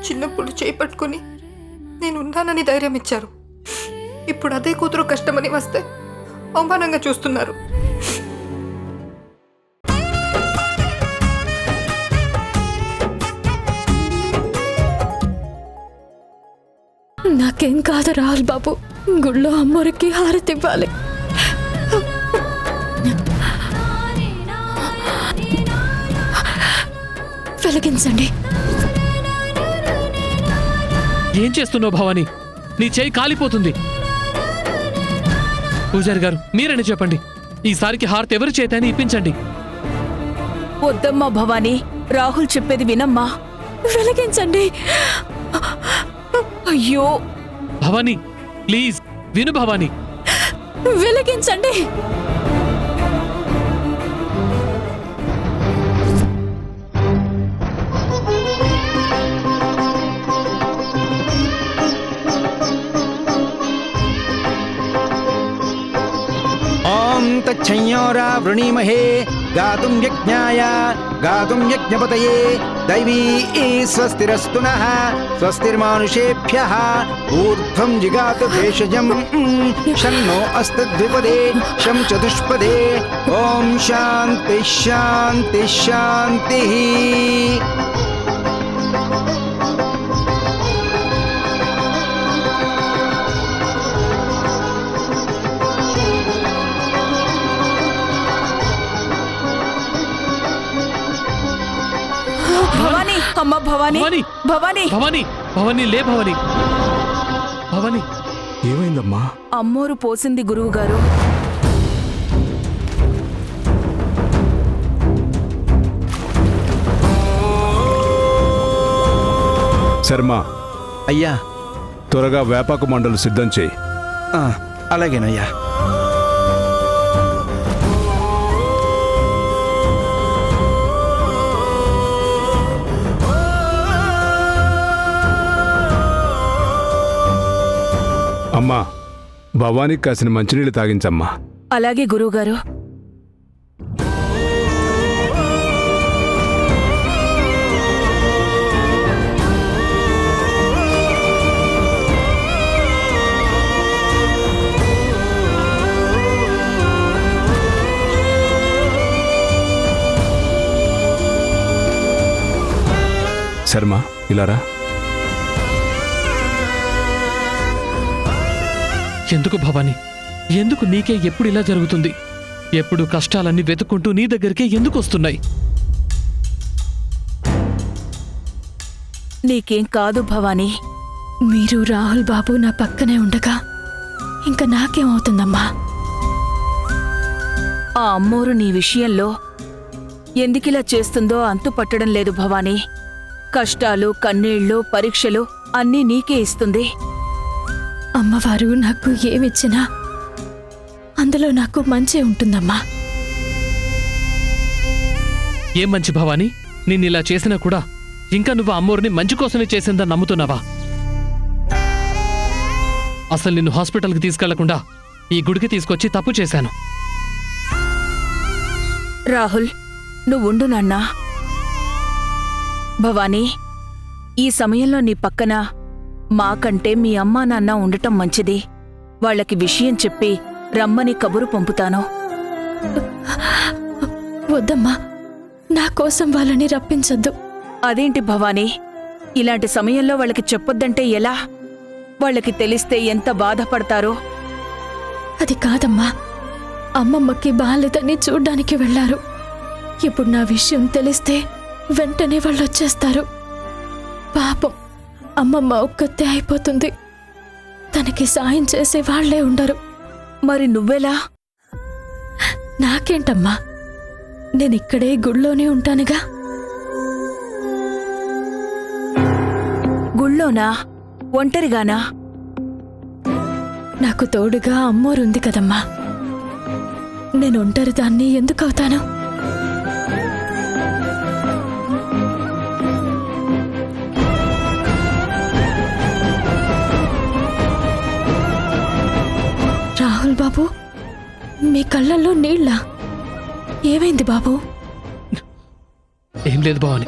చిన్నప్పుడు చేపట్టుకుని నేను ఉన్నానని ధైర్యం ఇచ్చారు. ఇప్పుడు అదే కూతురు కష్టమని వస్తే అవమానంగా చూస్తున్నారు. నాకేం కాదు రాహుల్ బాబు, గుళ్ళో అమ్మోరికి హారతి ఇవ్వాలి. వెలిగించండి. ఏం చేస్తున్నావు భవానీ? నీ చేయి కాలిపోతుంది. పూజారి గారు మీరని చెప్పండి, ఈసారికి హారతి ఎవరి చేతని ఇప్పించండి. వద్దమ్మా భవానీ, రాహుల్ చెప్పేది వినమ్మా. వెలిగించండి. అయ్యో భవానీ ప్లీజ్ విను భవానీ. వెలిగించండి. ఓం తచ్చంయోరా వృణీమహే గాతుం యజ్ఞాయ గాతుం యజ్ఞపతయే దైవీ స్వస్తిరస్తు నః స్వస్తిర్మానుషేభ్యః ఊర్ధ్వం జిగాతు భేషజం శన్నో అస్తు ద్విపదే శం చతుష్పదే. ఓం శాంతి శాంతి శాంతి. భవానీ, అమ్మ భవానీ, భవానీ భవానీ, భవానీ భవానీ లే భవానీ. భవానీ ఏమైందమ్మా? అమ్మోరు పోసింది గురువు గారు. శర్మ, అయ్యా. త్వరగా వేపాకు మండలు సిద్ధం చేయి. అలాగేనయ్యా. అమ్మా, భవానీకి కాసిన మంచినీళ్ళు తాగించమ్మా. అలాగే గురువుగారు. శర్మ, ఇలారా. ఎందుకు భవానీ, ఎందుకు నీకే ఎప్పుడు ఇలా జరుగుతుంది? ఎప్పుడు కష్టాలన్నీ వెతుక్కుంటూ నీ దగ్గరికే ఎందుకు వస్తున్నాయి? నీకేం కాదు భవానీ. మీరు రాహుల్ బాబు నా పక్కనే ఉండగా ఇంకా నాకేమవుతుందమ్మా? ఆ అమ్మోరు నీ విషయంలో ఎందుకిలా చేస్తుందో అంతు పట్టడం లేదు భవానీ. కష్టాలు, కన్నీళ్లు, పరీక్షలు అన్నీ నీకే ఇస్తుంది. అమ్మవారు నాకు ఏమిచ్చినా అందులో నాకు మంచి ఉంటుందమ్మా. ఏం మంచి భవానీ? నిన్నిలా చేసినా కూడా ఇంకా నువ్వు అమ్మోరిని మంచి కోసమే చేసిందని నమ్ముతున్నావా? అసలు నిన్ను హాస్పిటల్కి తీసుకెళ్లకుండా ఈ గుడికి తీసుకొచ్చి తప్పు చేశాను. రాహుల్, నువ్వుండు నాన్నా. భవానీ, ఈ సమయంలో నీ పక్కన మాకంటే మీ అమ్మా నాన్న ఉండటం మంచిది. వాళ్ళకి విషయం చెప్పి రమ్మని కబురు పంపుతాను. వద్దమ్మా, నా కోసం వాళ్ళని రప్పించొద్దు. అదేంటి భవానీ, ఇలాంటి సమయంలో వాళ్ళకి చెప్పొద్దంటే ఎలా? వాళ్ళకి తెలిస్తే ఎంత బాధపడతారో. అది కాదమ్మా, అమ్మమ్మకి బాలేదని చూడ్డానికి వెళ్లారు. ఇప్పుడు నా విషయం తెలిస్తే వెంటనే వాళ్ళు వచ్చేస్తారు. పాపం అమ్మమ్మ ఒక్కతే అయిపోతుంది. తనకి సాయం చేసే వాళ్లే ఉండరు. మరి నువ్వెలా? నాకేంటమ్మా, నేనిక్కడే గుళ్ళోనే ఉంటానుగా. గుళ్ళోనా? ఒంటరిగానా? నాకు తోడుగా అమ్మోరుంది కదమ్మా. నేను ఒంటరిదాన్ని ఎందుకవుతాను? రాహుల్ బాబు, మీ కళ్ళల్లో నీళ్ళ? ఏమైంది బాబు? ఏం లేదు భవానీ,